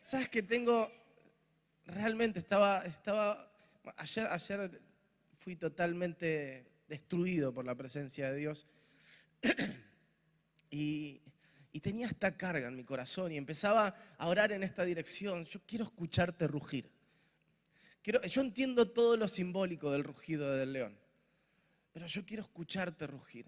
Sabes que realmente ayer fui totalmente destruido por la presencia de Dios y, y tenía esta carga en mi corazón y empezaba a orar en esta dirección. Yo quiero escucharte rugir. Yo entiendo todo lo simbólico del rugido del león, pero yo quiero escucharte rugir.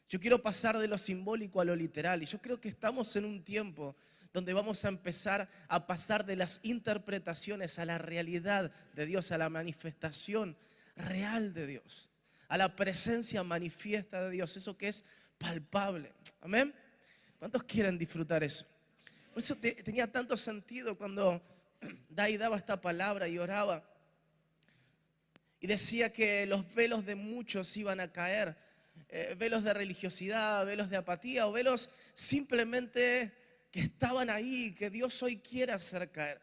Yo quiero pasar de lo simbólico a lo literal y yo creo que estamos en un tiempo donde vamos a empezar a pasar de las interpretaciones a la realidad de Dios, a la manifestación real de Dios, a la presencia manifiesta de Dios, eso que es palpable. Amén. ¿Cuántos quieren disfrutar eso? Por eso tenía tanto sentido cuando Dai daba esta palabra y oraba y decía que los velos de muchos iban a caer, velos de religiosidad, velos de apatía o velos simplemente que estaban ahí, que Dios hoy quiere hacer caer.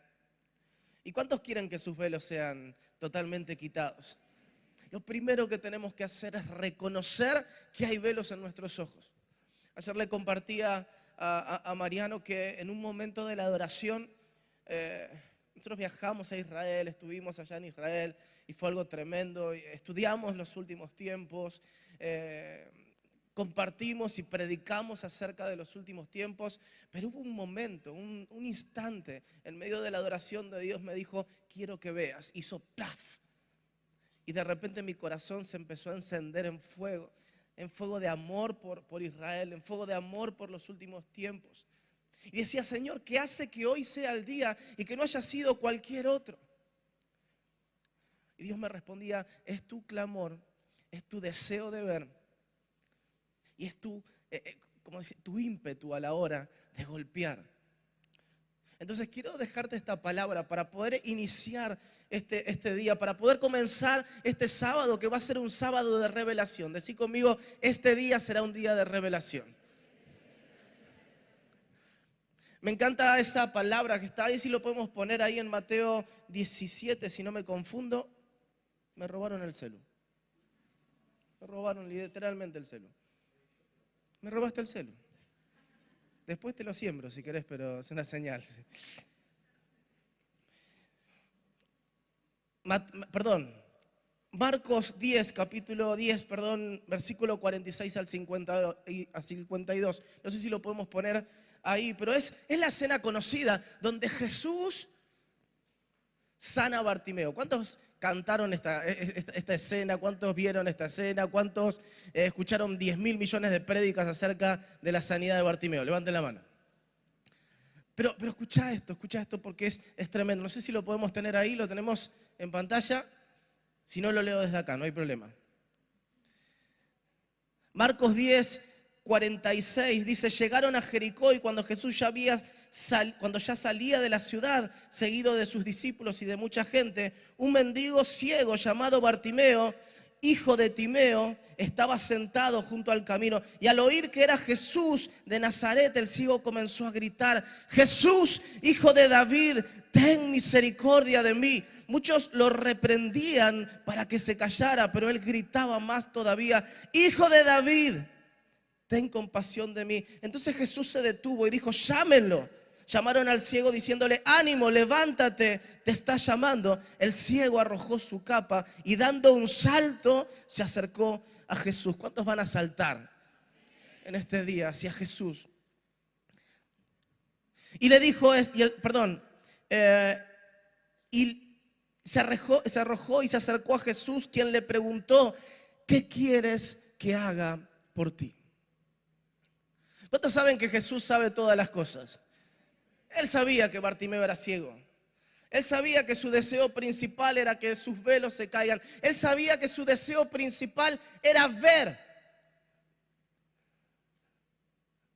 ¿Y cuántos quieren que sus velos sean totalmente quitados? Lo primero que tenemos que hacer es reconocer que hay velos en nuestros ojos. Ayer le compartía a Mariano que en un momento de la adoración, nosotros viajamos a Israel, estuvimos allá en Israel y fue algo tremendo. Estudiamos los últimos tiempos, compartimos y predicamos acerca de los últimos tiempos, pero hubo un momento, un instante en medio de la adoración de Dios me dijo, quiero que veas, hizo plaf. Y de repente mi corazón se empezó a encender en fuego de amor por Israel, en fuego de amor por los últimos tiempos. Y decía, Señor, ¿qué hace que hoy sea el día y que no haya sido cualquier otro? Y Dios me respondía, es tu clamor, es tu deseo de ver y es tu ímpetu a la hora de golpear. Entonces quiero dejarte esta palabra para poder iniciar este día, para poder comenzar este sábado que va a ser un sábado de revelación. Decí conmigo, este día será un día de revelación. Me encanta esa palabra que está ahí, si lo podemos poner ahí en Mateo 17, si no me confundo. Me robaron el celu. Me robaron literalmente el celu. Me robaste el celu. Después te lo siembro si querés, pero es una señal. Marcos 10, capítulo 10, versículo 46 al 52. No sé si lo podemos poner ahí, pero es la escena conocida donde Jesús sana a Bartimeo. ¿Cuántos cantaron esta escena? ¿Cuántos vieron esta escena? ¿Cuántos escucharon 10.000 millones de prédicas acerca de la sanidad de Bartimeo? Levanten la mano. Pero escucha esto porque es tremendo. No sé si lo podemos tener ahí, lo tenemos en pantalla. Si no, lo leo desde acá, no hay problema. Marcos 10, 46 dice, llegaron a Jericó y cuando Jesús cuando ya salía de la ciudad, seguido de sus discípulos y de mucha gente, un mendigo ciego llamado Bartimeo, hijo de Timeo, estaba sentado junto al camino. Y al oír que era Jesús de Nazaret, el ciego comenzó a gritar, Jesús, hijo de David, ten misericordia de mí. Muchos lo reprendían para que se callara, pero él gritaba más todavía, hijo de David, ten compasión de mí. Entonces Jesús se detuvo y dijo, llámenlo. Llamaron al ciego diciéndole, ánimo, levántate, te está llamando. El ciego arrojó su capa y dando un salto se acercó a Jesús. ¿Cuántos van a saltar en este día hacia Jesús? Y le dijo, y se arrojó y se acercó a Jesús, quien le preguntó, ¿qué quieres que haga por ti? ¿Cuántos saben que Jesús sabe todas las cosas? Él sabía que Bartimeo era ciego. Él sabía que su deseo principal era que sus velos se caigan. Él sabía que su deseo principal era ver.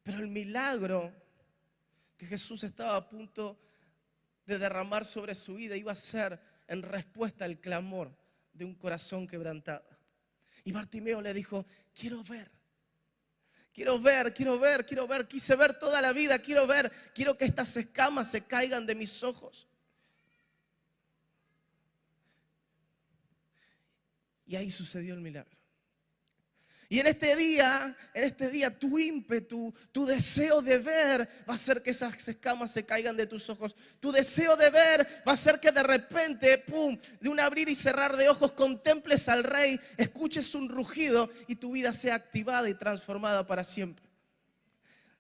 Pero el milagro que Jesús estaba a punto de derramar sobre su vida iba a ser en respuesta al clamor de un corazón quebrantado. Y Bartimeo le dijo, quiero ver. Quiero ver, quise ver toda la vida, quiero que estas escamas se caigan de mis ojos. Y ahí sucedió el milagro. Y en este día, tu ímpetu, tu deseo de ver va a hacer que esas escamas se caigan de tus ojos. Tu deseo de ver va a hacer que de repente, pum, de un abrir y cerrar de ojos, contemples al Rey, escuches un rugido y tu vida sea activada y transformada para siempre.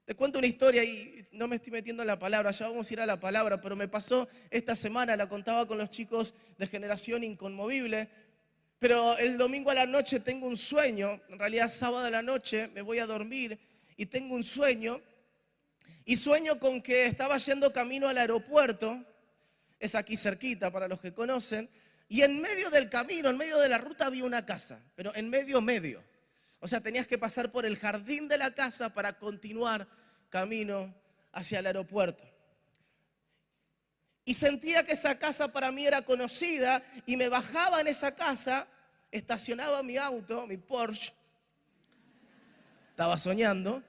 Te cuento una historia y no me estoy metiendo en la palabra, ya vamos a ir a la palabra, pero me pasó esta semana, la contaba con los chicos de Generación Inconmovible. Pero el domingo a la noche tengo un sueño, en realidad sábado a la noche me voy a dormir y tengo un sueño. Y sueño con que estaba yendo camino al aeropuerto, es aquí cerquita para los que conocen, y en medio del camino, en medio de la ruta había una casa, pero en medio. O sea, tenías que pasar por el jardín de la casa para continuar camino hacia el aeropuerto. Y sentía que esa casa para mí era conocida y me bajaba en esa casa, estacionaba mi auto, mi Porsche, estaba soñando,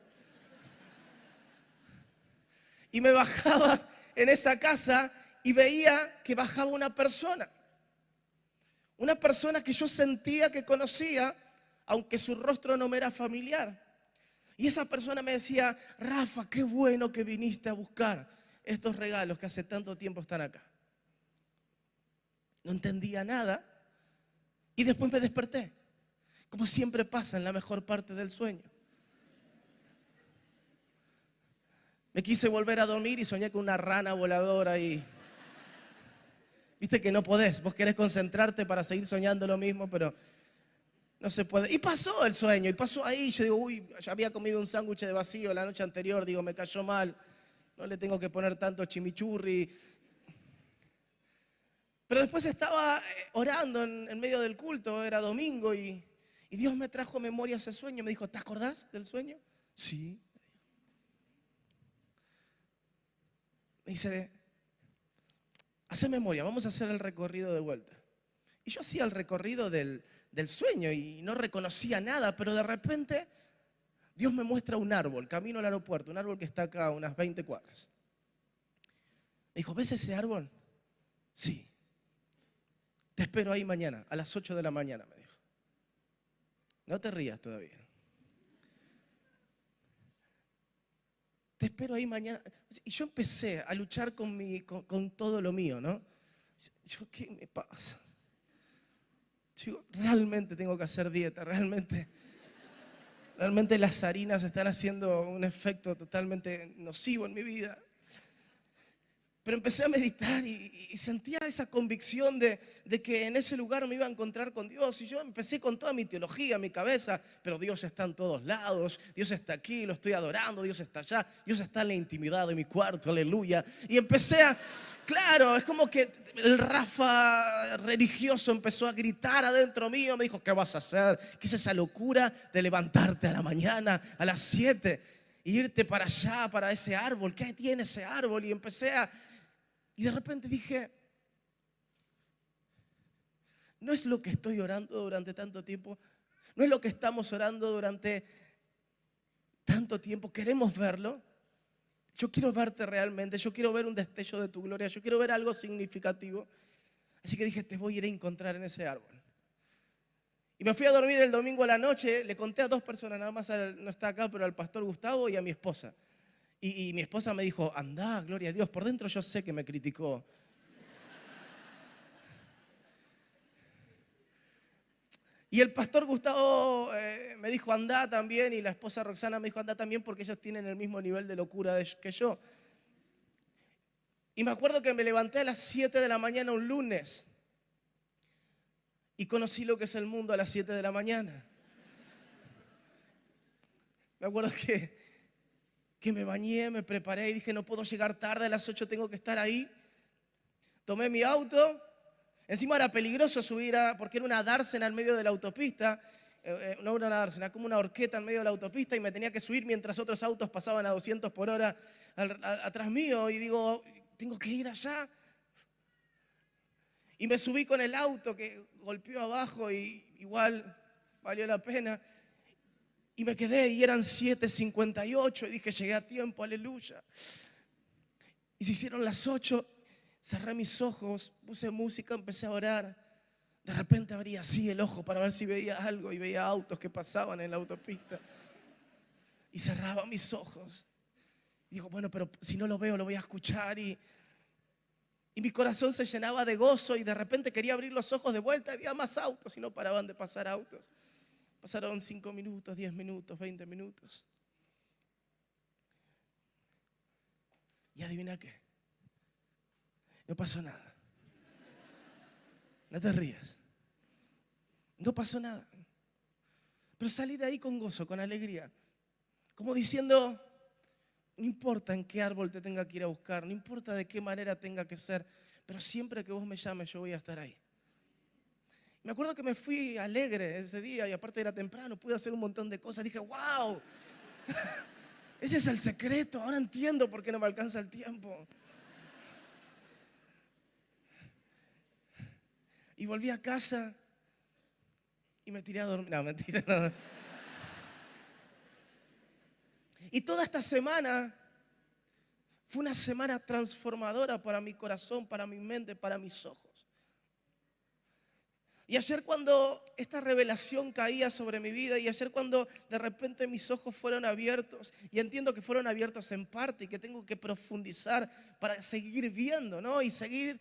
y me bajaba en esa casa y veía que bajaba una persona que yo sentía que conocía, aunque su rostro no me era familiar. Y esa persona me decía: Rafa, qué bueno que viniste a buscar estos regalos que hace tanto tiempo están acá. No entendía nada y después me desperté, como siempre pasa en la mejor parte del sueño. Me quise volver a dormir y soñé con una rana voladora y... Viste que no podés, vos querés concentrarte para seguir soñando lo mismo, pero no se puede. Y pasó el sueño, y pasó ahí. Yo digo, uy, ya había comido un sándwich de vacío la noche anterior, digo, me cayó mal. No le tengo que poner tanto chimichurri. Pero después estaba orando en medio del culto, era domingo, y Dios me trajo a memoria ese sueño. Me dijo: ¿te acordás del sueño? Sí. Me dice: hace memoria, vamos a hacer el recorrido de vuelta. Y yo hacía el recorrido del sueño y no reconocía nada, pero de repente Dios me muestra un árbol, camino al aeropuerto, un árbol que está acá a unas 20 cuadras. Me dijo: ¿ves ese árbol? Sí. Te espero ahí mañana, a las 8 de la mañana, me dijo. No te rías todavía. Te espero ahí mañana. Y yo empecé a luchar con todo lo mío, ¿no? Yo, ¿qué me pasa? Yo realmente tengo que hacer dieta, realmente las harinas están haciendo un efecto totalmente nocivo en mi vida. Pero empecé a meditar y sentía esa convicción de que en ese lugar me iba a encontrar con Dios. Y yo empecé con toda mi teología en mi cabeza, pero Dios está en todos lados, Dios está aquí, lo estoy adorando, Dios está allá, Dios está en la intimidad de mi cuarto, aleluya. Y empecé claro, es como que el Rafa religioso empezó a gritar adentro mío, me dijo: ¿qué vas a hacer? ¿Qué es esa locura de levantarte a la mañana, a las 7, e irte para allá, para ese árbol? ¿Qué tiene ese árbol? Y de repente dije: no es lo que estoy orando durante tanto tiempo, no es lo que estamos orando durante tanto tiempo, queremos verlo. Yo quiero verte realmente, yo quiero ver un destello de tu gloria, yo quiero ver algo significativo. Así que dije: te voy a ir a encontrar en ese árbol. Y me fui a dormir el domingo a la noche, le conté a 2 personas, nada más no está acá, pero al pastor Gustavo y a mi esposa. Y mi esposa me dijo: andá, gloria a Dios. Por dentro yo sé que me criticó. Y el pastor Gustavo me dijo: andá también. Y la esposa Roxana me dijo: andá también, porque ellos tienen el mismo nivel de locura que yo. Y me acuerdo que me levanté a las 7 de la mañana un lunes. Y conocí lo que es el mundo a las 7 de la mañana. Me acuerdo que me bañé, me preparé y dije: no puedo llegar tarde, a las 8 tengo que estar ahí. Tomé mi auto. Encima era peligroso subir porque era una dársena en medio de la autopista. No una dársena, como una horqueta en medio de la autopista, y me tenía que subir mientras otros autos pasaban a 200 por hora atrás mío. Y digo: tengo que ir allá. Y me subí con el auto que golpeó abajo y igual valió la pena. Y me quedé y eran 7:58 y dije: llegué a tiempo, aleluya. Y se hicieron las 8, cerré mis ojos, puse música, empecé a orar. De repente abría así el ojo para ver si veía algo y veía autos que pasaban en la autopista. Y cerraba mis ojos. Y digo, bueno, pero si no lo veo, lo voy a escuchar. Y mi corazón se llenaba de gozo y de repente quería abrir los ojos de vuelta. Había más autos y no paraban de pasar autos. Pasaron 5 minutos, 10 minutos, 20 minutos. Y adivina qué. No pasó nada. No te rías. No pasó nada. Pero salí de ahí con gozo, con alegría. Como diciendo, no importa en qué árbol te tenga que ir a buscar, no importa de qué manera tenga que ser, pero siempre que vos me llames yo voy a estar ahí. Me acuerdo que me fui alegre ese día y aparte era temprano, pude hacer un montón de cosas. Dije, wow, ese es el secreto, ahora entiendo por qué no me alcanza el tiempo. Y volví a casa y me tiré a dormir. No, mentira, no. Y toda esta semana fue una semana transformadora para mi corazón, para mi mente, para mis ojos. Y ayer cuando esta revelación caía sobre mi vida y ayer cuando de repente mis ojos fueron abiertos y entiendo que fueron abiertos en parte y que tengo que profundizar para seguir viendo, ¿no? Y seguir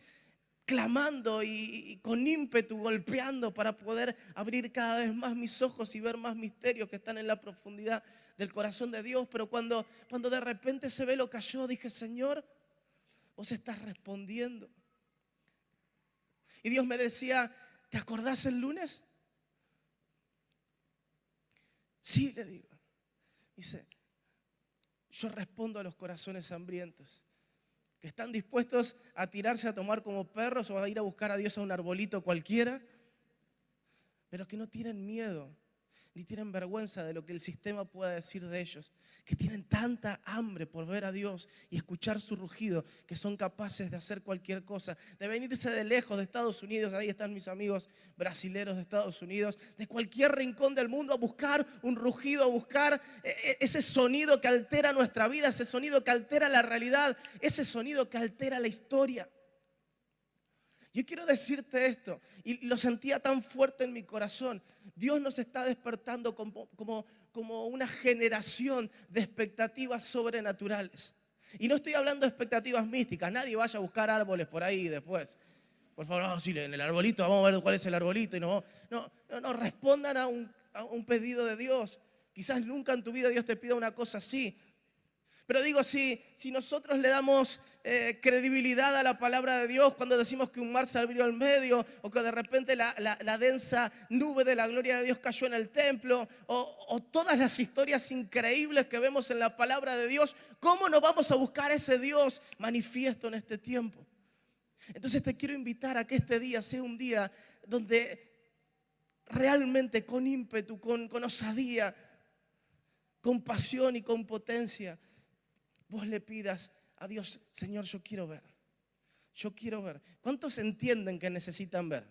clamando y con ímpetu golpeando para poder abrir cada vez más mis ojos y ver más misterios que están en la profundidad del corazón de Dios. Pero cuando de repente ese velo cayó, dije, Señor, vos estás respondiendo. Y Dios me decía, ¿te acordás el lunes? Sí, le digo. Dice, yo respondo a los corazones hambrientos, que están dispuestos a tirarse a tomar como perros o a ir a buscar a Dios a un arbolito cualquiera, pero que no tienen miedo ni tienen vergüenza de lo que el sistema pueda decir de ellos, que tienen tanta hambre por ver a Dios y escuchar su rugido, que son capaces de hacer cualquier cosa, de venirse de lejos de Estados Unidos, ahí están mis amigos brasileros de Estados Unidos, de cualquier rincón del mundo a buscar un rugido, a buscar ese sonido que altera nuestra vida, ese sonido que altera la realidad, ese sonido que altera la historia. Yo quiero decirte esto, y lo sentía tan fuerte en mi corazón. Dios nos está despertando como una generación de expectativas sobrenaturales. Y no estoy hablando de expectativas místicas. Nadie vaya a buscar árboles por ahí después. Por favor, no, sí, en el arbolito, vamos a ver cuál es el arbolito. Y no, respondan a un pedido de Dios. Quizás nunca en tu vida Dios te pida una cosa así. Pero digo, si nosotros le damos credibilidad a la palabra de Dios cuando decimos que un mar se abrió al medio o que de repente la densa nube de la gloria de Dios cayó en el templo o todas las historias increíbles que vemos en la palabra de Dios, ¿cómo no vamos a buscar a ese Dios manifiesto en este tiempo? Entonces te quiero invitar a que este día sea un día donde realmente con ímpetu, con osadía, con pasión y con potencia, vos le pidas a Dios, Señor, yo quiero ver. Yo quiero ver. ¿Cuántos entienden que necesitan ver?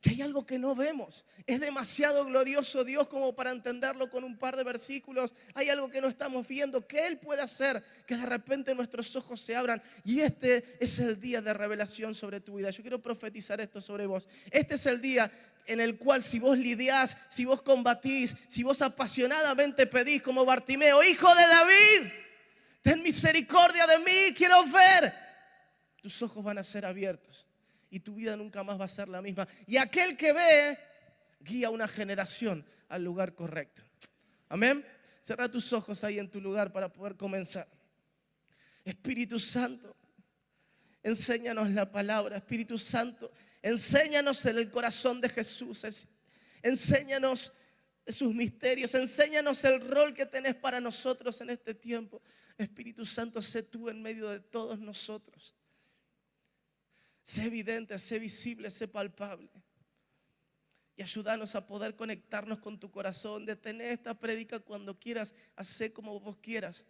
Que hay algo que no vemos. Es demasiado glorioso Dios como para entenderlo con un par de versículos. Hay algo que no estamos viendo, que Él puede hacer, que de repente nuestros ojos se abran. Y este es el día de revelación sobre tu vida. Yo quiero profetizar esto sobre vos. Este es el día en el cual si vos lidiás, si vos combatís, si vos apasionadamente pedís como Bartimeo, hijo de David, ten misericordia de mí, quiero ver. Tus ojos van a ser abiertos y tu vida nunca más va a ser la misma. Y aquel que ve, guía una generación al lugar correcto. Amén. Cerra tus ojos ahí en tu lugar para poder comenzar. Espíritu Santo, enséñanos la palabra. Espíritu Santo, enséñanos en el corazón de Jesús. Enséñanos de sus misterios. Enséñanos el rol que tenés para nosotros en este tiempo. Espíritu Santo, sé tú en medio de todos nosotros. Sé evidente, sé visible, sé palpable. Y ayúdanos a poder conectarnos con tu corazón. Detener esta prédica cuando quieras, hacer como vos quieras.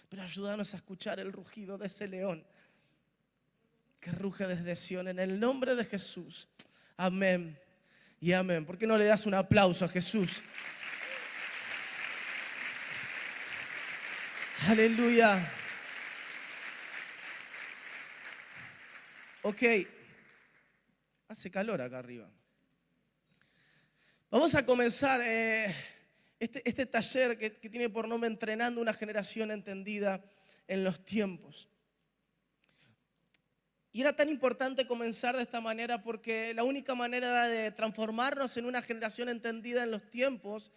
Pero ayúdanos a escuchar el rugido de ese león que ruge desde Sión. En el nombre de Jesús. Amén y amén. ¿Por qué no le das un aplauso a Jesús? Aleluya. Ok. Hace calor acá arriba. Vamos a comenzar este taller que tiene por nombre Entrenando una generación entendida en los tiempos. Y era tan importante comenzar de esta manera porque la única manera de transformarnos en una generación entendida en los tiempos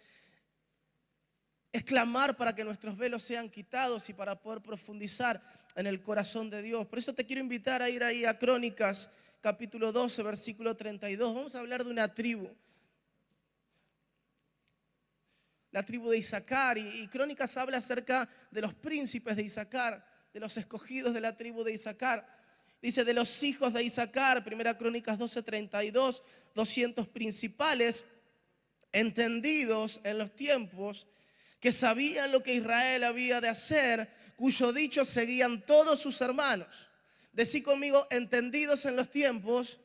es clamar para que nuestros velos sean quitados y para poder profundizar en el corazón de Dios. Por eso te quiero invitar a ir ahí a Crónicas, capítulo 12, versículo 32. Vamos a hablar de una tribu. La tribu de Isaacar. Y Crónicas habla acerca de los príncipes de Isaacar, de los escogidos de la tribu de Isaacar. Dice, de los hijos de Isaacar, primera Crónicas 12:32, 200 principales, entendidos en los tiempos, que sabían lo que Israel había de hacer, cuyo dicho seguían todos sus hermanos. Decí conmigo, entendidos en los tiempos.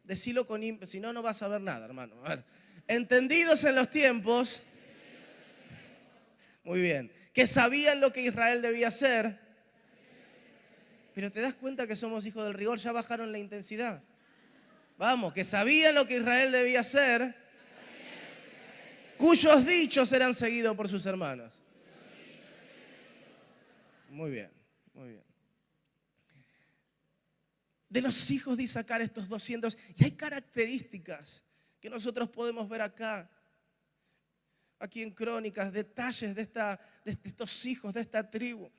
Decilo con si no, no vas a ver nada, hermano. A ver. Entendidos en los tiempos. Muy bien. Que sabían lo que Israel debía hacer. Pero te das cuenta que somos hijos del rigor, ya bajaron la intensidad. Vamos, que sabían lo que Israel debía hacer, cuyos dichos eran seguidos por sus hermanos. Muy bien, muy bien. De los hijos de Isaacar, estos 200, y hay características que nosotros podemos ver acá, aquí en Crónicas, detalles de estos hijos, de esta tribu,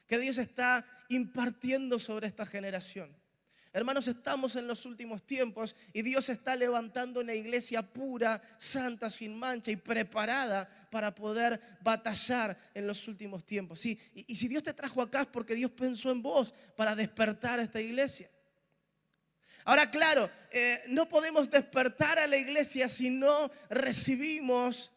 que Dios está impartiendo sobre esta generación. Hermanos, estamos en los últimos tiempos y Dios está levantando una iglesia pura, santa, sin mancha y preparada para poder batallar en los últimos tiempos. ¿Sí? Y si Dios te trajo acá es porque Dios pensó en vos para despertar a esta iglesia. Ahora, claro, no podemos despertar a la iglesia si no recibimos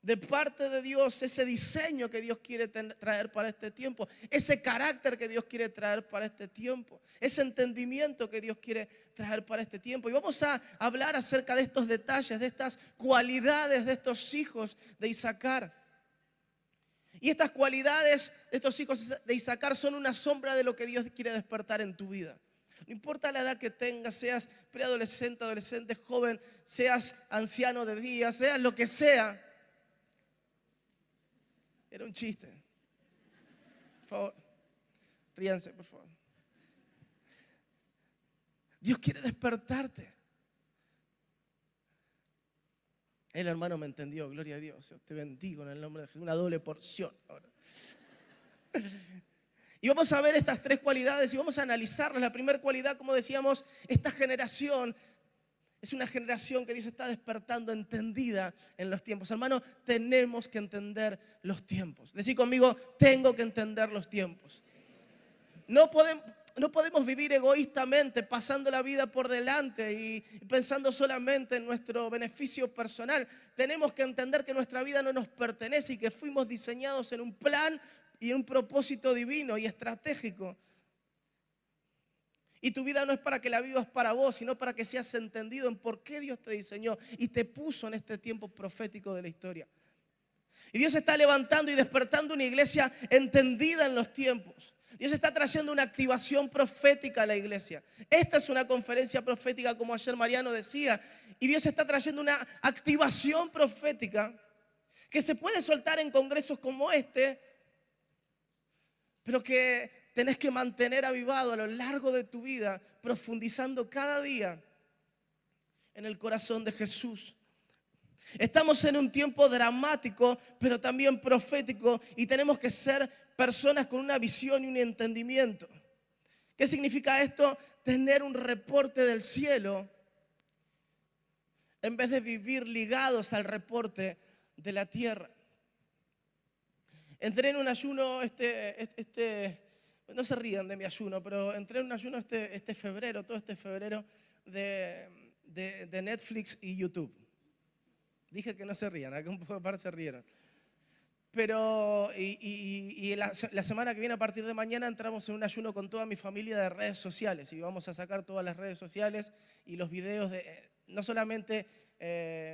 de parte de Dios ese diseño que Dios quiere traer para este tiempo, ese carácter que Dios quiere traer para este tiempo, ese entendimiento que Dios quiere traer para este tiempo. Y vamos a hablar acerca de estos detalles, de estas cualidades de estos hijos de Isaacar. Y estas cualidades de estos hijos de Isaacar son una sombra de lo que Dios quiere despertar en tu vida. No importa la edad que tengas, seas preadolescente, adolescente, joven, seas anciano de día, seas lo que sea. Era un chiste. Por favor, ríanse, por favor. Dios quiere despertarte. El hermano me entendió, gloria a Dios. Te bendigo en el nombre de Jesús. Una doble porción ahora. Y vamos a ver estas tres cualidades y vamos a analizarlas. La primera cualidad, como decíamos, esta generación es una generación que Dios está despertando entendida en los tiempos. Hermano, tenemos que entender los tiempos. Decí conmigo, tengo que entender los tiempos. No podemos vivir egoístamente, pasando la vida por delante y pensando solamente en nuestro beneficio personal. Tenemos que entender que nuestra vida no nos pertenece y que fuimos diseñados en un plan y en un propósito divino y estratégico. Y tu vida no es para que la vivas para vos, sino para que seas entendido en por qué Dios te diseñó y te puso en este tiempo profético de la historia. Y Dios está levantando y despertando una iglesia entendida en los tiempos. Dios está trayendo una activación profética a la iglesia. Esta es una conferencia profética, como ayer Mariano decía. Y Dios está trayendo una activación profética que se puede soltar en congresos como este, pero que tenés que mantener avivado a lo largo de tu vida, profundizando cada día en el corazón de Jesús. Estamos en un tiempo dramático, pero también profético, y tenemos que ser personas con una visión y un entendimiento. ¿Qué significa esto? Tener un reporte del cielo en vez de vivir ligados al reporte de la tierra. Entré en un ayuno no se rían de mi ayuno, pero entré en un ayuno este febrero, todo este febrero de Netflix y YouTube. Dije que no se rían, acá un poco de parte se rieron. Pero la semana que viene, a partir de mañana, entramos en un ayuno con toda mi familia de redes sociales. Y vamos a sacar todas las redes sociales y los videos de, no solamente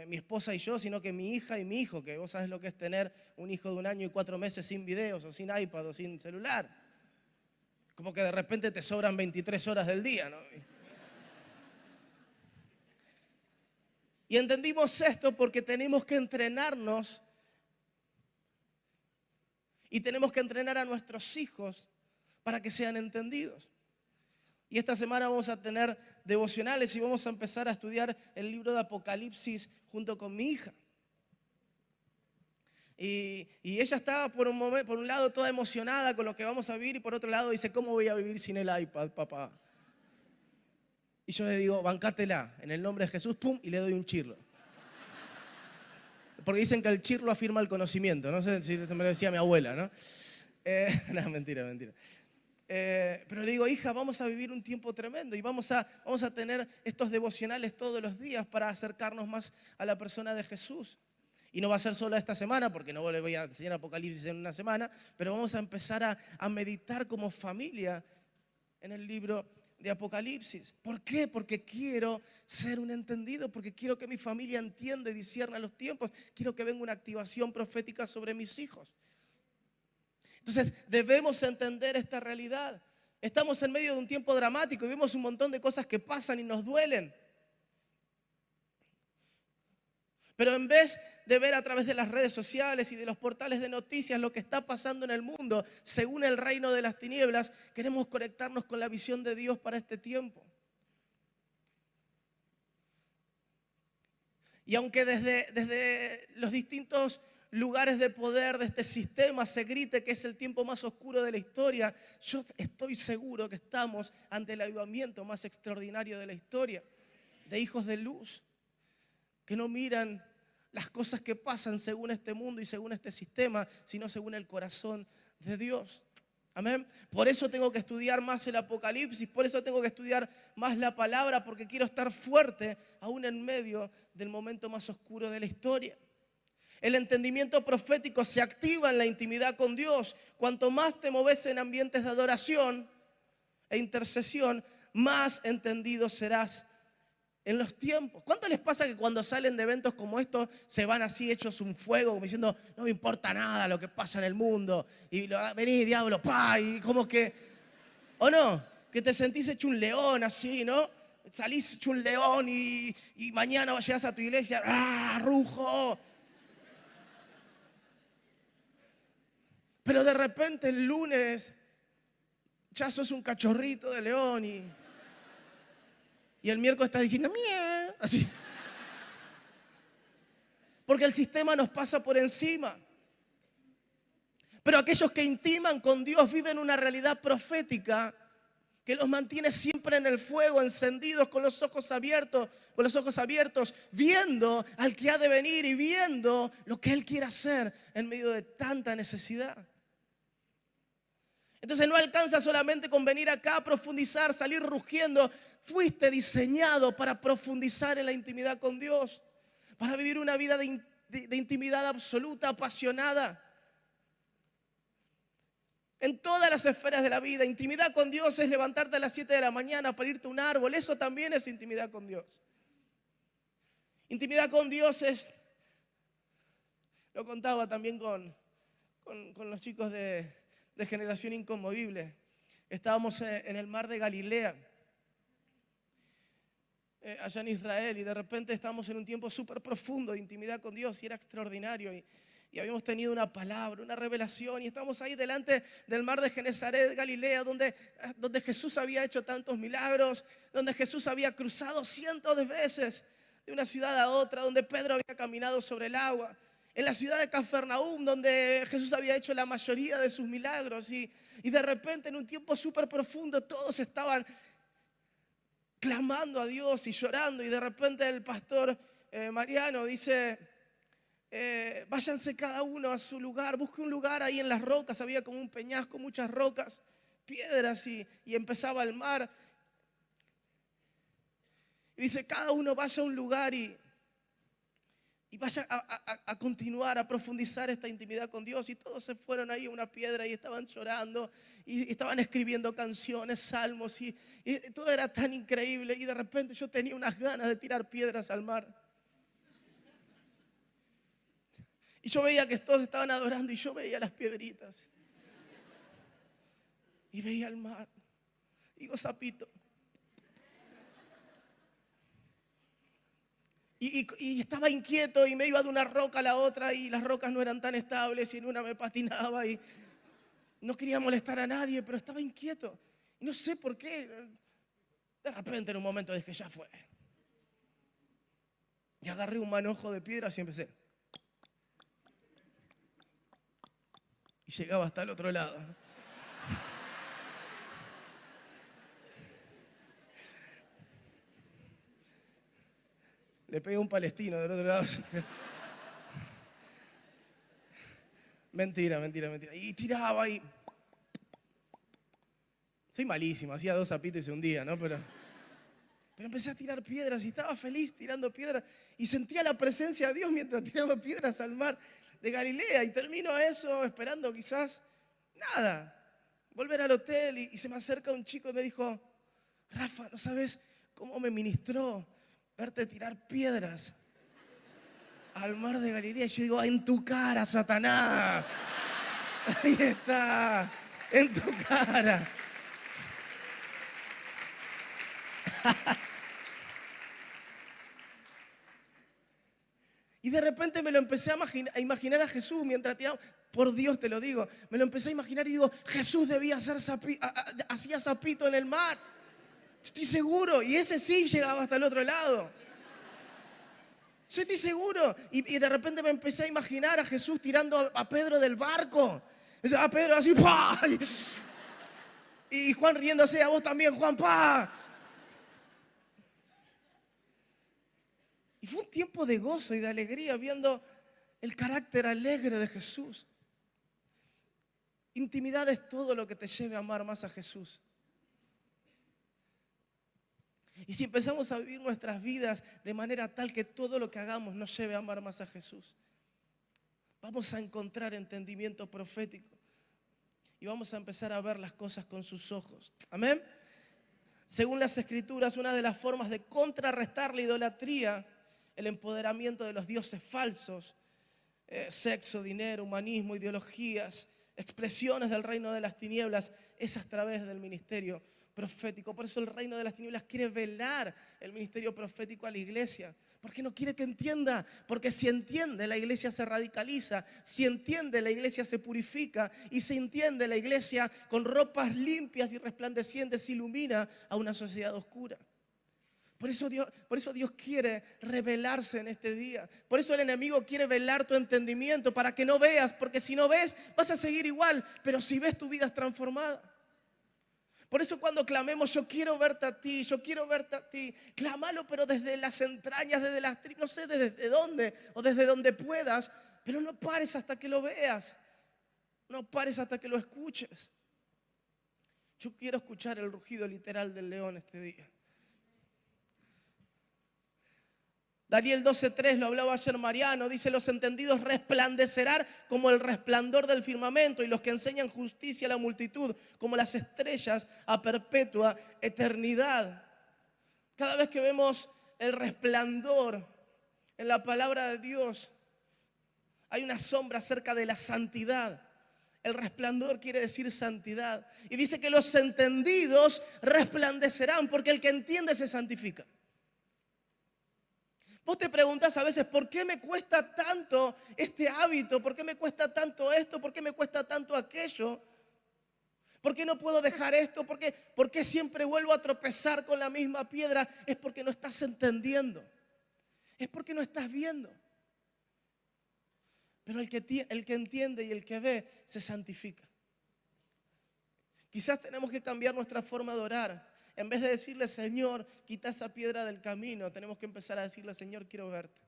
mi esposa y yo, sino que mi hija y mi hijo, que vos sabés lo que es tener un hijo de 1 año y 4 meses sin videos, o sin iPad, o sin celular. Como que de repente te sobran 23 horas del día, ¿no? Y entendimos esto porque tenemos que entrenarnos y tenemos que entrenar a nuestros hijos para que sean entendidos. Y esta semana vamos a tener devocionales y vamos a empezar a estudiar el libro de Apocalipsis junto con mi hija. Y ella estaba por un lado toda emocionada con lo que vamos a vivir y por otro lado dice, ¿cómo voy a vivir sin el iPad, papá? Y yo le digo, bancátela, en el nombre de Jesús, pum, y le doy un chirlo. Porque dicen que el chirlo afirma el conocimiento, no sé si me lo decía mi abuela, ¿no? No, mentira. Pero le digo, hija, vamos a vivir un tiempo tremendo y vamos a tener estos devocionales todos los días para acercarnos más a la persona de Jesús. Y no va a ser solo esta semana, porque no le voy a enseñar Apocalipsis en una semana, pero vamos a empezar a meditar como familia en el libro de Apocalipsis. ¿Por qué? Porque quiero ser un entendido, porque quiero que mi familia entienda y discierna los tiempos. Quiero que venga una activación profética sobre mis hijos. Entonces debemos entender esta realidad. Estamos en medio de un tiempo dramático y vemos un montón de cosas que pasan y nos duelen. Pero en vez de ver a través de las redes sociales y de los portales de noticias lo que está pasando en el mundo, según el reino de las tinieblas, queremos conectarnos con la visión de Dios para este tiempo. Y aunque desde los distintos lugares de poder de este sistema se grite que es el tiempo más oscuro de la historia, yo estoy seguro que estamos ante el avivamiento más extraordinario de la historia, de hijos de luz que no miran las cosas que pasan según este mundo y según este sistema, sino según el corazón de Dios. Amén. Por eso tengo que estudiar más el Apocalipsis, por eso tengo que estudiar más la palabra, porque quiero estar fuerte aún en medio del momento más oscuro de la historia. El entendimiento profético se activa en la intimidad con Dios. Cuanto más te moves en ambientes de adoración e intercesión, más entendido serás en los tiempos. ¿Cuánto les pasa que cuando salen de eventos como estos se van así hechos un fuego, como diciendo, no me importa nada lo que pasa en el mundo, y vení diablo, pa, y como que, o no, que te sentís hecho un león así, ¿no? Salís hecho un león y mañana llegas a tu iglesia, ¡ah, rujo! Pero de repente el lunes ya sos un cachorrito de león y el miércoles estás diciendo, miau, así. Porque el sistema nos pasa por encima. Pero aquellos que intiman con Dios viven una realidad profética que los mantiene siempre en el fuego, encendidos, con los ojos abiertos, viendo al que ha de venir y viendo lo que Él quiere hacer en medio de tanta necesidad. Entonces no alcanza solamente con venir acá a profundizar, salir rugiendo. Fuiste diseñado para profundizar en la intimidad con Dios, para vivir una vida de intimidad absoluta, apasionada. En todas las esferas de la vida, intimidad con Dios es levantarte a las 7 de la mañana para irte a un árbol. Eso también es intimidad con Dios. Intimidad con Dios es, lo contaba también con los chicos de Generación Inconmovible. Estábamos en el mar de Galilea, allá en Israel, y de repente estábamos en un tiempo súper profundo de intimidad con Dios y era extraordinario. Y habíamos tenido una palabra, una revelación, y estábamos ahí delante del mar de Genesaret, Galilea, donde Jesús había hecho tantos milagros, donde Jesús había cruzado cientos de veces de una ciudad a otra, donde Pedro había caminado sobre el agua. En la ciudad de Cafarnaúm, donde Jesús había hecho la mayoría de sus milagros. Y de repente, en un tiempo súper profundo, todos estaban clamando a Dios y llorando. Y de repente el pastor Mariano dice, váyanse cada uno a su lugar. Busque un lugar ahí en las rocas. Había como un peñasco, muchas rocas, piedras y empezaba el mar. Y dice, cada uno vaya a un lugar y vaya a continuar, a profundizar esta intimidad con Dios. Y todos se fueron ahí a una piedra y estaban llorando y estaban escribiendo canciones, salmos y todo era tan increíble. Y de repente yo tenía unas ganas de tirar piedras al mar. Y yo veía que todos estaban adorando y yo veía las piedritas. Y veía el mar. Digo, sapito. Y estaba inquieto y me iba de una roca a la otra y las rocas no eran tan estables y en una me patinaba y no quería molestar a nadie, pero estaba inquieto. Y no sé por qué. De repente en un momento dije, ya fue. Y agarré un manojo de piedras y empecé. Y llegaba hasta el otro lado. Le pegué a un palestino del otro lado. Mentira. Y tiraba y... Soy malísimo, hacía 2 zapitos y se hundía, ¿no? Pero empecé a tirar piedras y estaba feliz tirando piedras. Y sentía la presencia de Dios mientras tiraba piedras al mar de Galilea. Y termino eso esperando quizás, nada, volver al hotel. Y se me acerca un chico y me dijo, Rafa, ¿no sabes cómo me ministró verte tirar piedras al mar de Galilea? Y yo digo, en tu cara, Satanás. Ahí está, en tu cara. Y de repente me lo empecé a imaginar a Jesús mientras tiraba. Por Dios te lo digo. Me lo empecé a imaginar y digo, Jesús debía hacer hacía sapito en el mar. Estoy seguro. Y ese sí llegaba hasta el otro lado. Yo estoy seguro. Y de repente me empecé a imaginar a Jesús tirando a Pedro del barco. A Pedro así, ¡pah! Y Juan riéndose, a vos también, Juan, ¡pah! Y fue un tiempo de gozo y de alegría viendo el carácter alegre de Jesús. Intimidad es todo lo que te lleve a amar más a Jesús. Y si empezamos a vivir nuestras vidas de manera tal que todo lo que hagamos nos lleve a amar más a Jesús, vamos a encontrar entendimiento profético y vamos a empezar a ver las cosas con sus ojos. Amén. Según las Escrituras, una de las formas de contrarrestar la idolatría, el empoderamiento de los dioses falsos, sexo, dinero, humanismo, ideologías, expresiones del reino de las tinieblas, es a través del ministerio profético. Por eso el reino de las tinieblas quiere velar el ministerio profético a la iglesia, porque no quiere que entienda, porque si entiende la iglesia se radicaliza, si entiende la iglesia se purifica y si entiende la iglesia con ropas limpias y resplandecientes ilumina a una sociedad oscura. Por eso Dios quiere revelarse en este día. Por eso el enemigo quiere velar tu entendimiento para que no veas, porque si no ves vas a seguir igual, pero si ves tu vida es transformada. Por eso cuando clamemos, yo quiero verte a ti, yo quiero verte a ti, clámalo pero desde las entrañas, desde las no sé desde dónde o desde donde puedas, pero no pares hasta que lo veas, no pares hasta que lo escuches. Yo quiero escuchar el rugido literal del león este día. Daniel 12:3 lo hablaba ayer Mariano, dice: los entendidos resplandecerán como el resplandor del firmamento y los que enseñan justicia a la multitud como las estrellas a perpetua eternidad. Cada vez que vemos el resplandor en la palabra de Dios, hay una sombra acerca de la santidad. El resplandor quiere decir santidad. Y dice que los entendidos resplandecerán porque el que entiende se santifica. Vos te preguntás a veces, ¿por qué me cuesta tanto este hábito? ¿Por qué me cuesta tanto esto? ¿Por qué me cuesta tanto aquello? ¿Por qué no puedo dejar esto? ¿Por qué siempre vuelvo a tropezar con la misma piedra? Es porque no estás entendiendo. Es porque no estás viendo. Pero el que entiende y el que ve se santifica. Quizás tenemos que cambiar nuestra forma de orar. En vez de decirle, Señor, quita esa piedra del camino, tenemos que empezar a decirle, Señor, quiero verte.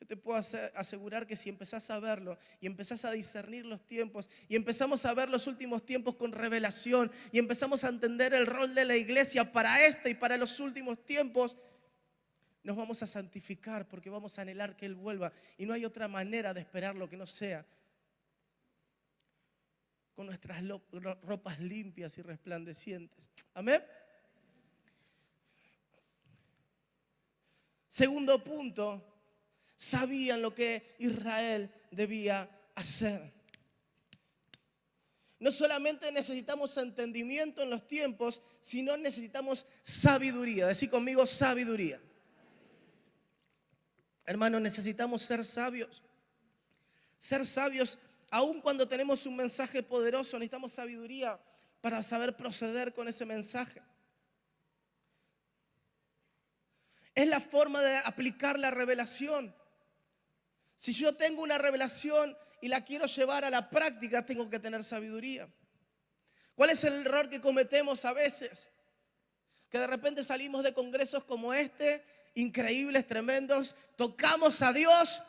Yo te puedo asegurar que si empezás a verlo y empezás a discernir los tiempos y empezamos a ver los últimos tiempos con revelación y empezamos a entender el rol de la iglesia para este y para los últimos tiempos, nos vamos a santificar porque vamos a anhelar que Él vuelva. Y no hay otra manera de esperarlo que no sea con nuestras ropas limpias y resplandecientes. Amén. Segundo punto, sabían lo que Israel debía hacer. No solamente necesitamos entendimiento en los tiempos, sino necesitamos sabiduría. Decí conmigo, sabiduría. Hermano, necesitamos ser sabios. Ser sabios, aun cuando tenemos un mensaje poderoso, necesitamos sabiduría para saber proceder con ese mensaje. Es la forma de aplicar la revelación. Si yo tengo una revelación y la quiero llevar a la práctica, tengo que tener sabiduría. ¿Cuál es el error que cometemos a veces? Que de repente salimos de congresos como este, increíbles, tremendos, tocamos a Dios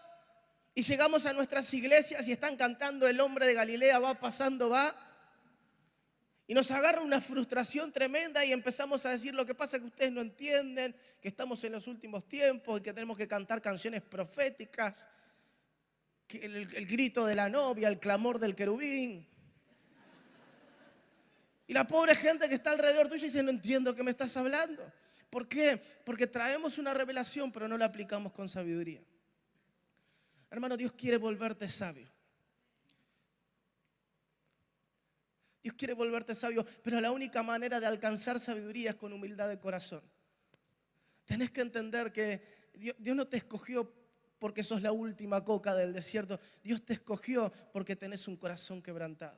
y llegamos a nuestras iglesias y están cantando El hombre de Galilea va pasando, va. Y nos agarra una frustración tremenda y empezamos a decir: lo que pasa es que ustedes no entienden, que estamos en los últimos tiempos y que tenemos que cantar canciones proféticas, que el grito de la novia, el clamor del querubín. Y la pobre gente que está alrededor tuyo dice: no entiendo qué me estás hablando. ¿Por qué? Porque traemos una revelación pero no la aplicamos con sabiduría. Hermano, Dios quiere volverte sabio. Dios quiere volverte sabio, pero la única manera de alcanzar sabiduría es con humildad de corazón. Tenés que entender que Dios no te escogió porque sos la última coca del desierto. Dios te escogió porque tenés un corazón quebrantado.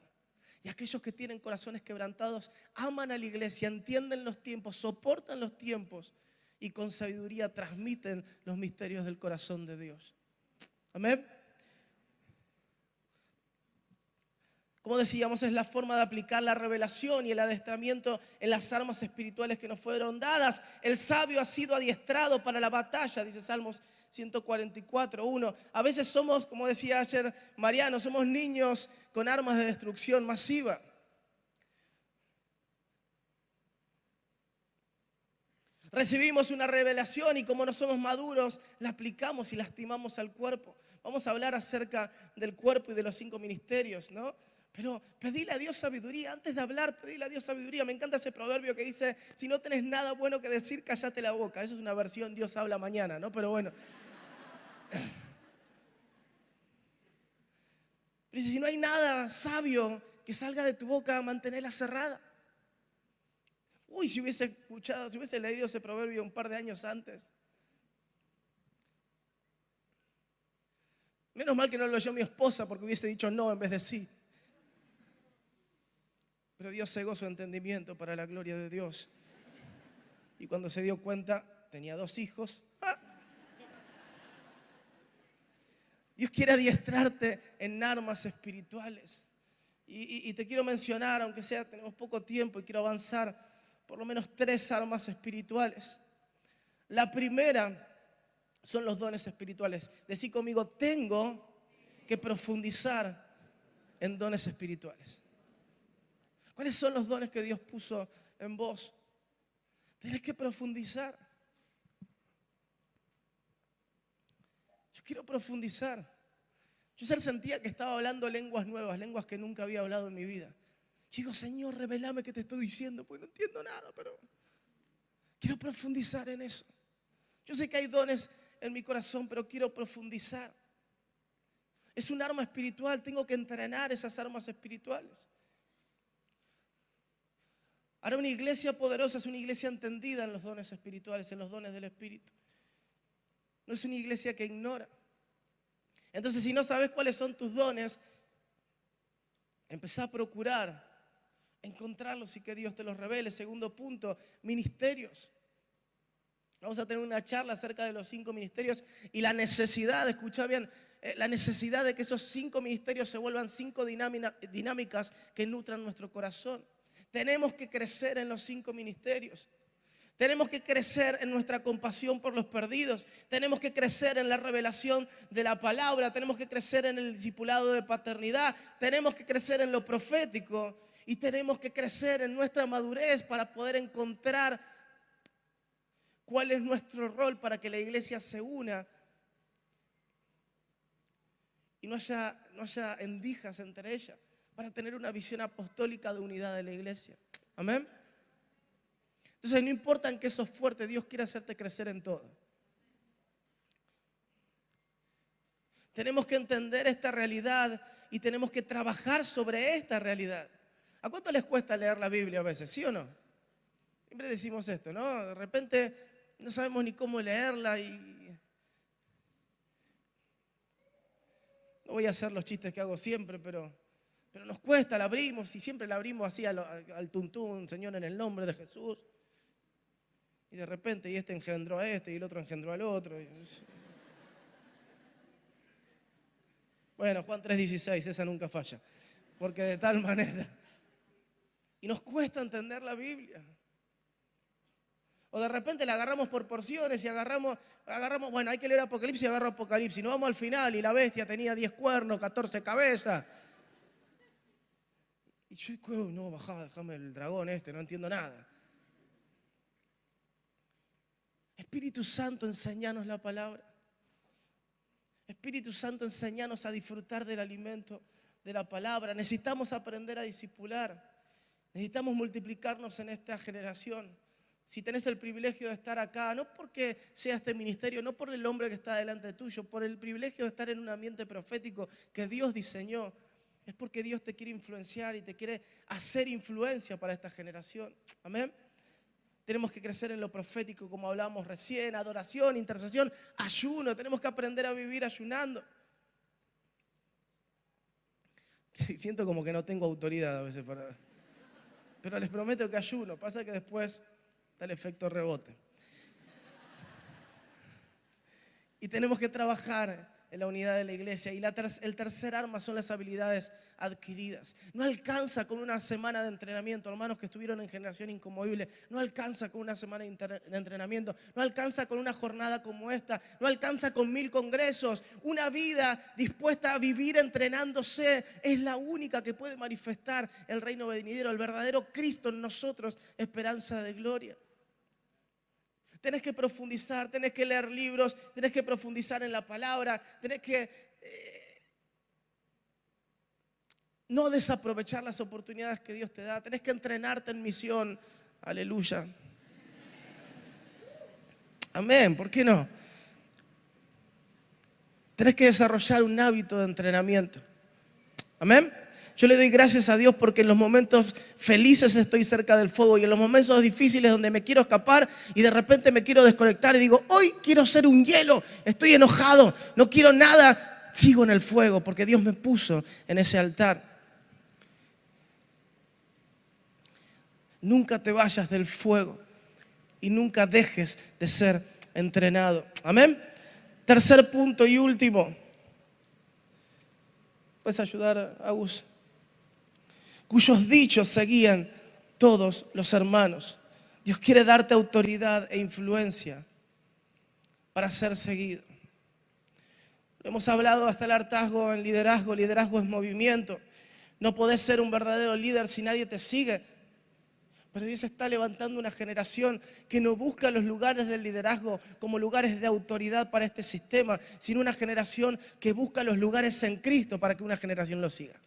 Y aquellos que tienen corazones quebrantados aman a la iglesia, entienden los tiempos, soportan los tiempos y con sabiduría transmiten los misterios del corazón de Dios. Amén. Como decíamos, es la forma de aplicar la revelación y el adestramiento en las armas espirituales que nos fueron dadas. El sabio ha sido adiestrado para la batalla, dice Salmos 144:1. A veces somos, como decía ayer Mariano, somos niños con armas de destrucción masiva. Recibimos una revelación y como no somos maduros, la aplicamos y lastimamos al cuerpo. Vamos a hablar acerca del cuerpo y de los 5 ministerios, ¿no? Pero pedile a Dios sabiduría. Antes de hablar, pedile a Dios sabiduría. Me encanta ese proverbio que dice: si no tenés nada bueno que decir, cállate la boca. Eso es una versión Dios habla mañana, ¿no? Pero bueno. Pero dice: si no hay nada sabio que salga de tu boca, manténela cerrada. Uy, si hubiese leído ese proverbio un par de años antes. Menos mal que no lo oyó mi esposa, porque hubiese dicho no en vez de sí. Pero Dios cegó su entendimiento para la gloria de Dios. Y cuando se dio cuenta, tenía 2 hijos. Dios quiere adiestrarte en armas espirituales. Y te quiero mencionar, aunque sea, tenemos poco tiempo y quiero avanzar, por lo menos 3 armas espirituales. La primera son los dones espirituales. Decí conmigo: tengo que profundizar en dones espirituales. ¿Cuáles son los dones que Dios puso en vos? Tenés que profundizar. Yo quiero profundizar. Yo ayer sentía que estaba hablando lenguas nuevas, lenguas que nunca había hablado en mi vida. Yo digo: Señor, revelame qué te estoy diciendo, porque no entiendo nada, pero quiero profundizar en eso. Yo sé que hay dones en mi corazón, pero quiero profundizar. Es un arma espiritual, tengo que entrenar esas armas espirituales. Ahora, una iglesia poderosa es una iglesia entendida en los dones espirituales, en los dones del Espíritu. No es una iglesia que ignora. Entonces, si no sabes cuáles son tus dones, empezá a procurar encontrarlos y que Dios te los revele. Segundo punto, ministerios. Vamos a tener una charla acerca de los 5 ministerios y la necesidad, escucha bien, la necesidad de que esos 5 ministerios se vuelvan 5 dinámicas que nutran nuestro corazón. Tenemos que crecer en los 5 ministerios. Tenemos que crecer en nuestra compasión por los perdidos. Tenemos que crecer en la revelación de la palabra. Tenemos que crecer en el discipulado de paternidad. Tenemos que crecer en lo profético. Y tenemos que crecer en nuestra madurez para poder encontrar cuál es nuestro rol para que la iglesia se una y no haya endijas entre ellas, para tener una visión apostólica de unidad de la iglesia. Amén. Entonces, no importa en qué sos fuerte, Dios quiere hacerte crecer en todo. Tenemos que entender esta realidad y tenemos que trabajar sobre esta realidad. ¿A cuánto les cuesta leer la Biblia a veces? ¿Sí o no? Siempre decimos esto, ¿no? De repente no sabemos ni cómo leerla y No voy a hacer los chistes que hago siempre, pero nos cuesta, la abrimos y siempre la abrimos así al tuntún, Señor, en el nombre de Jesús. Y de repente, y este engendró a este y el otro engendró al otro. Bueno, Juan 3:16, esa nunca falla. Porque de tal manera. Y nos cuesta entender la Biblia. O de repente la agarramos por porciones y agarramos, bueno, hay que leer Apocalipsis y agarro Apocalipsis. Nos vamos al final y la bestia tenía 10 cuernos, 14 cabezas. Y yo, no, bajá, déjame el dragón no entiendo nada. Espíritu Santo, enséñanos la palabra. Espíritu Santo, enséñanos a disfrutar del alimento de la palabra. Necesitamos aprender a discipular. Necesitamos multiplicarnos en esta generación. Si tenés el privilegio de estar acá, no porque sea este ministerio, no por el hombre que está delante tuyo, por el privilegio de estar en un ambiente profético que Dios diseñó, es porque Dios te quiere influenciar y te quiere hacer influencia para esta generación. Amén. Tenemos que crecer en lo profético, como hablábamos recién, adoración, intercesión, ayuno. Tenemos que aprender a vivir ayunando. Siento como que no tengo autoridad a veces pero les prometo que ayuno. Pasa que después está el efecto rebote. Y tenemos que trabajar en la unidad de la iglesia. Y el tercer arma son las habilidades adquiridas. No alcanza con una semana de entrenamiento. Hermanos que estuvieron en Generación Inconmovible, no alcanza con una semana de entrenamiento. No alcanza con una jornada como esta. No alcanza con 1000 congresos. Una vida dispuesta a vivir entrenándose es la única que puede manifestar el reino venidero, el verdadero Cristo en nosotros, esperanza de gloria. Tenés que profundizar, tenés que leer libros, tenés que profundizar en la palabra, tenés que no desaprovechar las oportunidades que Dios te da, tenés que entrenarte en misión. Aleluya. Amén, ¿por qué no? Tenés que desarrollar un hábito de entrenamiento. Amén. Yo le doy gracias a Dios porque en los momentos felices estoy cerca del fuego y en los momentos difíciles donde me quiero escapar y de repente me quiero desconectar y digo, hoy quiero ser un hielo, estoy enojado, no quiero nada, sigo en el fuego porque Dios me puso en ese altar. Nunca te vayas del fuego y nunca dejes de ser entrenado. Amén. Tercer punto y último. ¿Puedes ayudar, Agus? Cuyos dichos seguían todos los hermanos. Dios quiere darte autoridad e influencia para ser seguido. Hemos hablado hasta el hartazgo en liderazgo. Liderazgo es movimiento. No podés ser un verdadero líder si nadie te sigue. Pero Dios está levantando una generación que no busca los lugares del liderazgo como lugares de autoridad para este sistema, sino una generación que busca los lugares en Cristo para que una generación lo siga.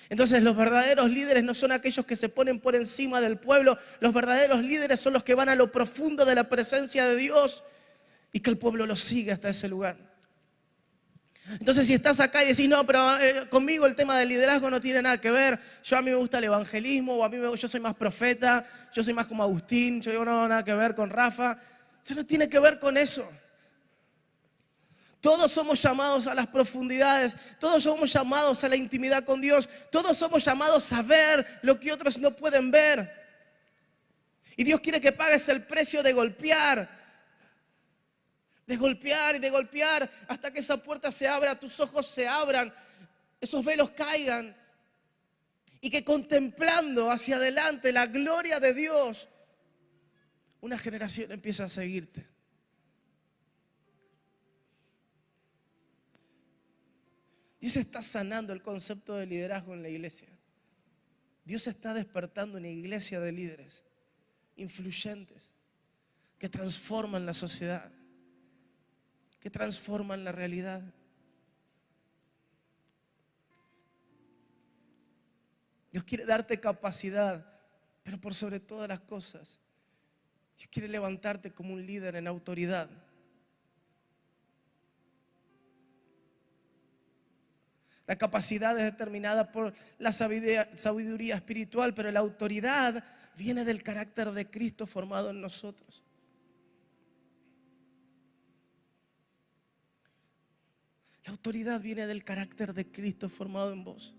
Entonces los verdaderos líderes no son aquellos que se ponen por encima del pueblo. Los verdaderos líderes son los que van a lo profundo de la presencia de Dios y que el pueblo los siga hasta ese lugar. Entonces si estás acá y decís, no, pero conmigo el tema del liderazgo no tiene nada que ver. A mí me gusta el evangelismo, o yo soy más profeta, yo soy más como Agustín, yo digo, no, nada que ver con Rafa. Eso no tiene que ver con eso. Todos somos llamados a las profundidades, todos somos llamados a la intimidad con Dios, todos somos llamados a ver lo que otros no pueden ver. Y Dios quiere que pagues el precio de golpear y de golpear hasta que esa puerta se abra, tus ojos se abran, esos velos caigan y que contemplando hacia adelante la gloria de Dios, una generación empieza a seguirte. Dios está sanando el concepto de liderazgo en la iglesia. Dios está despertando una iglesia de líderes influyentes que transforman la sociedad, que transforman la realidad. Dios quiere darte capacidad, pero por sobre todas las cosas, Dios quiere levantarte como un líder en autoridad. La capacidad es determinada por la sabiduría espiritual, pero la autoridad viene del carácter de Cristo formado en nosotros. La autoridad viene del carácter de Cristo formado en vos.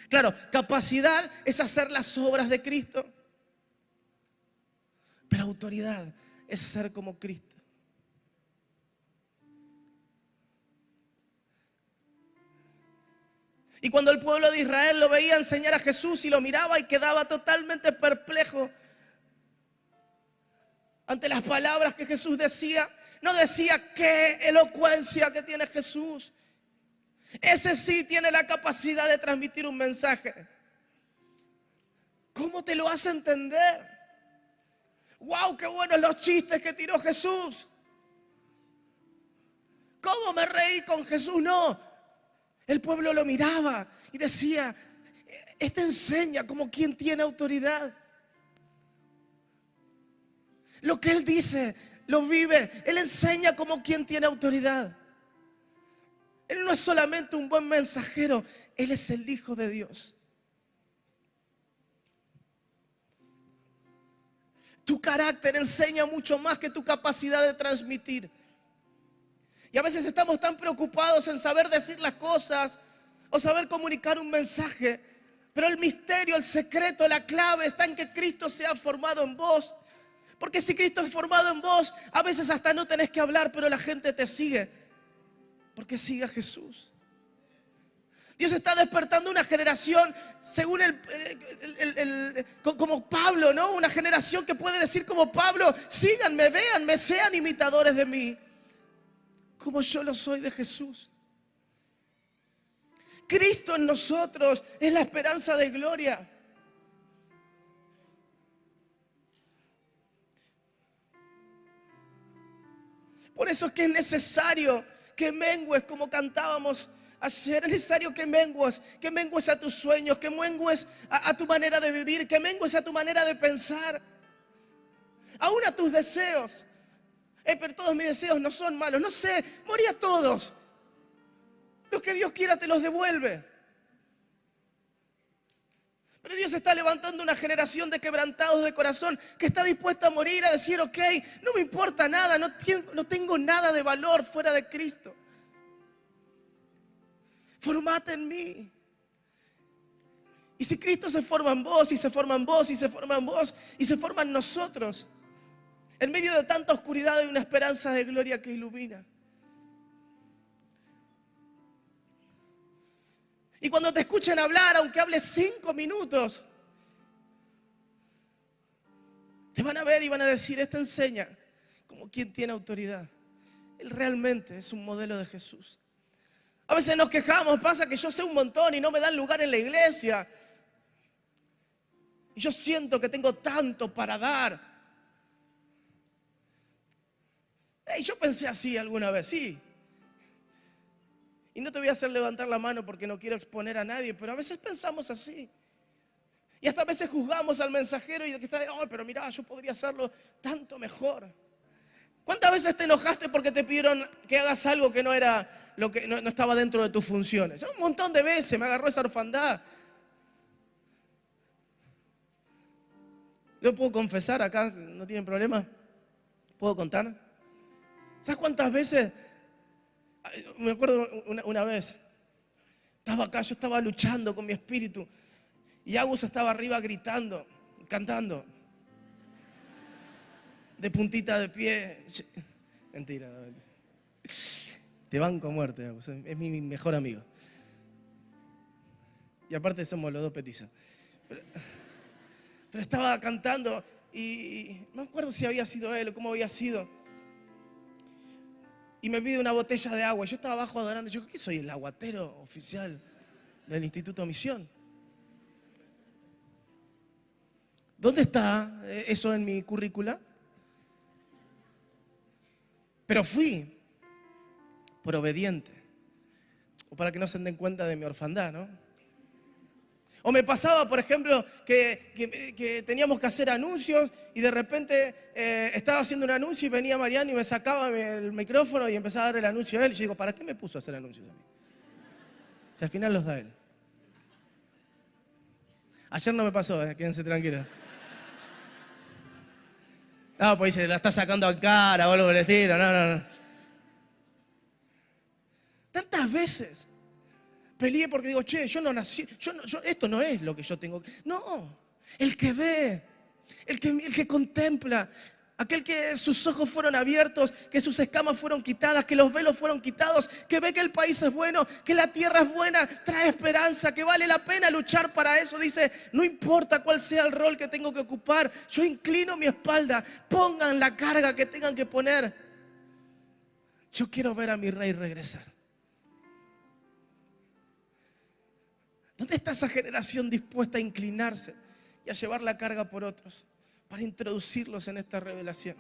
Claro, capacidad es hacer las obras de Cristo, pero autoridad es ser como Cristo. Y cuando el pueblo de Israel lo veía enseñar a Jesús y lo miraba y quedaba totalmente perplejo ante las palabras que Jesús decía, no decía qué elocuencia que tiene Jesús. Ese sí tiene la capacidad de transmitir un mensaje. ¿Cómo te lo hace entender? ¡Wow! ¡Qué buenos los chistes que tiró Jesús! ¿Cómo me reí con Jesús? No. El pueblo lo miraba y decía, este enseña como quien tiene autoridad. Lo que él dice, lo vive. Él enseña como quien tiene autoridad. Él no es solamente un buen mensajero, él es el Hijo de Dios. Tu carácter enseña mucho más que tu capacidad de transmitir. Y a veces estamos tan preocupados en saber decir las cosas o saber comunicar un mensaje. Pero el misterio, el secreto, la clave está en que Cristo sea formado en vos. Porque si Cristo es formado en vos, a veces hasta no tenés que hablar, pero la gente te sigue. Porque sigue a Jesús. Dios está despertando una generación según como Pablo, ¿no? Una generación que puede decir como Pablo, síganme, véanme, sean imitadores de mí, como yo lo soy de Jesús. Cristo en nosotros es la esperanza de gloria. Por eso es que es necesario que mengues, como cantábamos ayer. Es necesario que mengues a tus sueños, que mengues a tu manera de vivir, que mengues a tu manera de pensar, aún a tus deseos. Pero todos mis deseos no son malos. No sé, morí a todos. Los que Dios quiera te los devuelve. Pero Dios está levantando una generación de quebrantados de corazón que está dispuesta a morir, a decir, ok, no me importa nada, no tengo nada de valor fuera de Cristo. Formate en mí. Y si Cristo se forma en vos, y se forma en vos, y se forma en vos, y se forma en nosotros, en medio de tanta oscuridad hay una esperanza de gloria que ilumina. Y cuando te escuchen hablar, aunque hables 5 minutos, te van a ver y van a decir, este enseña como quien tiene autoridad. Él realmente es un modelo de Jesús. A veces nos quejamos, pasa que yo sé un montón y no me dan lugar en la iglesia. Y yo siento que tengo tanto para dar. Yo pensé así alguna vez, sí. Y no te voy a hacer levantar la mano porque no quiero exponer a nadie, pero a veces pensamos así. Y hasta a veces juzgamos al mensajero y el que está, oh, pero mirá, yo podría hacerlo tanto mejor. ¿Cuántas veces te enojaste porque te pidieron que hagas algo que no era lo que no estaba dentro de tus funciones? Un montón de veces me agarró esa orfandad. ¿Lo puedo confesar acá? ¿No tienen problema? ¿Puedo contar? ¿Sabes cuántas veces? Me acuerdo una vez, estaba acá, yo estaba luchando con mi espíritu y Agus estaba arriba gritando, cantando, de puntita de pie. Mentira, no. Te banco a muerte, Agus, es mi mejor amigo. Y aparte somos los dos petizos. Pero estaba cantando y no me acuerdo si había sido él o cómo había sido. Y me pide una botella de agua. Yo estaba abajo adorando. Yo, ¿qué soy? El aguatero oficial del Instituto Misión. ¿Dónde está eso en mi currícula? Pero fui por obediente. O para que no se den cuenta de mi orfandad, ¿no? O me pasaba, por ejemplo, que teníamos que hacer anuncios y de repente estaba haciendo un anuncio y venía Mariano y me sacaba el micrófono y empezaba a dar el anuncio a él. Y yo digo, ¿para qué me puso a hacer anuncios a mí? Si al final los da él. Ayer no me pasó, quédense tranquilos. No, pues dice, la está sacando a cara o algo por el estilo. No. Tantas ¿Cuántas veces peleé porque digo, yo no nací, esto no es lo que yo tengo? No, el que ve, el que contempla, aquel que sus ojos fueron abiertos, que sus escamas fueron quitadas, que los velos fueron quitados, que ve que el país es bueno, que la tierra es buena, trae esperanza, que vale la pena luchar para eso. Dice, no importa cuál sea el rol que tengo que ocupar, yo inclino mi espalda, pongan la carga que tengan que poner. Yo quiero ver a mi rey regresar. ¿Dónde está esa generación dispuesta a inclinarse y a llevar la carga por otros, para introducirlos en esta revelación?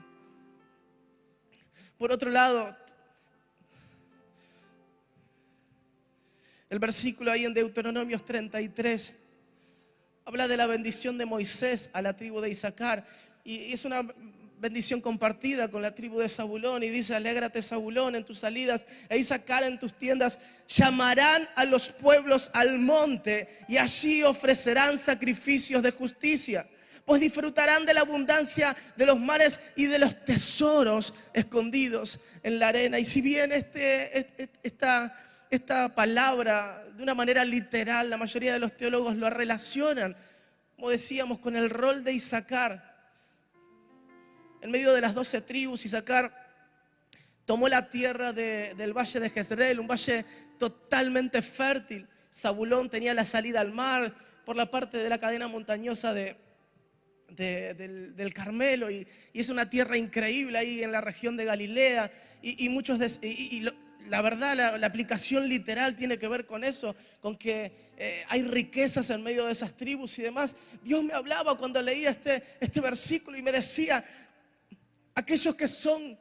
Por otro lado, el versículo ahí en Deuteronomios 33 habla de la bendición de Moisés a la tribu de Isaacar, y es una bendición compartida con la tribu de Zabulón, y dice, alégrate Zabulón en tus salidas e Isaacar en tus tiendas, llamarán a los pueblos al monte y allí ofrecerán sacrificios de justicia, pues disfrutarán de la abundancia de los mares y de los tesoros escondidos en la arena. Y si bien esta palabra de una manera literal, la mayoría de los teólogos lo relacionan, como decíamos, con el rol de Isaacar. En medio de las 12 tribus, Isaacar tomó la tierra del valle de Jezreel, un valle totalmente fértil. Zabulón tenía la salida al mar por la parte de la cadena montañosa del Carmelo, y es una tierra increíble ahí en la región de Galilea. La verdad, la aplicación literal tiene que ver con eso, con que hay riquezas en medio de esas tribus y demás. Dios me hablaba cuando leía este versículo y me decía, aquellos que son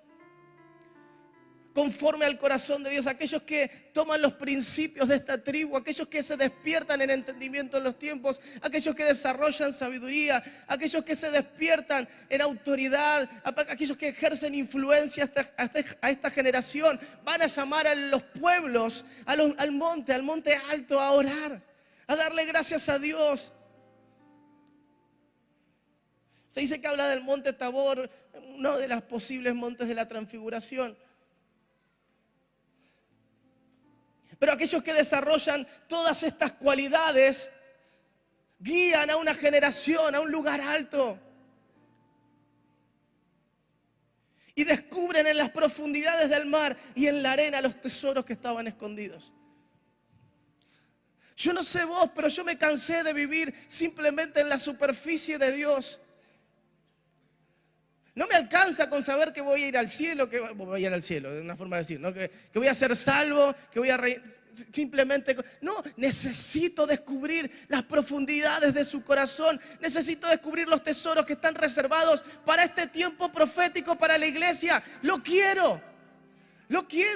conforme al corazón de Dios, aquellos que toman los principios de esta tribu, aquellos que se despiertan en entendimiento en los tiempos, aquellos que desarrollan sabiduría, aquellos que se despiertan en autoridad, aquellos que ejercen influencia a esta generación, van a llamar a los pueblos al monte alto, a orar, a darle gracias a Dios. Se dice que habla del monte Tabor, uno de los posibles montes de la transfiguración. Pero aquellos que desarrollan todas estas cualidades guían a una generación, a un lugar alto. Y descubren en las profundidades del mar y en la arena los tesoros que estaban escondidos. Yo no sé vos, pero yo me cansé de vivir simplemente en la superficie de Dios. No me alcanza con saber que voy a ir al cielo, es una forma de decir, ¿no? Que voy a ser salvo, que voy a simplemente. No, necesito descubrir las profundidades de su corazón. Necesito descubrir los tesoros que están reservados para este tiempo profético, para la iglesia. Lo quiero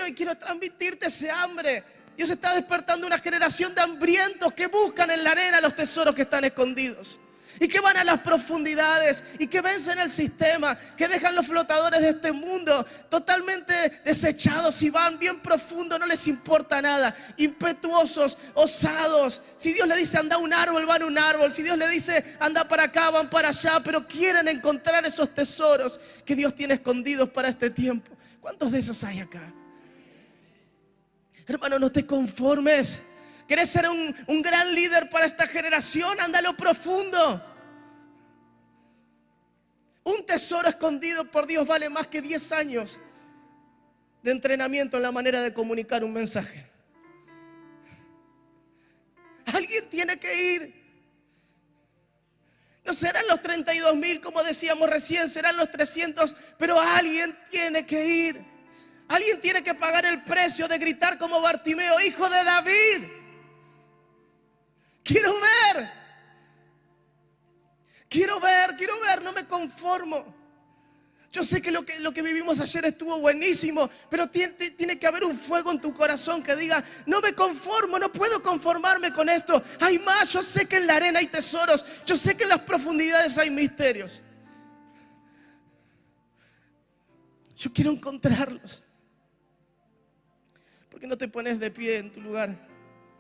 y quiero transmitirte ese hambre. Dios está despertando una generación de hambrientos que buscan en la arena los tesoros que están escondidos. Y que van a las profundidades y que vencen el sistema, que dejan los flotadores de este mundo totalmente desechados y van bien profundo, no les importa nada, impetuosos, osados. Si Dios le dice anda a un árbol, van a un árbol. Si Dios le dice anda para acá, van para allá. Pero quieren encontrar esos tesoros que Dios tiene escondidos para este tiempo. ¿Cuántos de esos hay acá? Hermano, no te conformes. ¿Querés ser un gran líder para esta generación? Anda a lo profundo. Un tesoro escondido por Dios vale más que 10 años de entrenamiento en la manera de comunicar un mensaje. Alguien tiene que ir. No serán los 32,000 como decíamos recién, serán los 300, pero alguien tiene que ir. Alguien tiene que pagar el precio de gritar como Bartimeo, hijo de David. Quiero ver, no me conformo. Yo sé que lo que vivimos ayer estuvo buenísimo, pero tiene que haber un fuego en tu corazón que diga, no me conformo, no puedo conformarme con esto. Hay más, yo sé que en la arena hay tesoros, yo sé que en las profundidades hay misterios. Yo quiero encontrarlos. ¿Por qué no te pones de pie en tu lugar?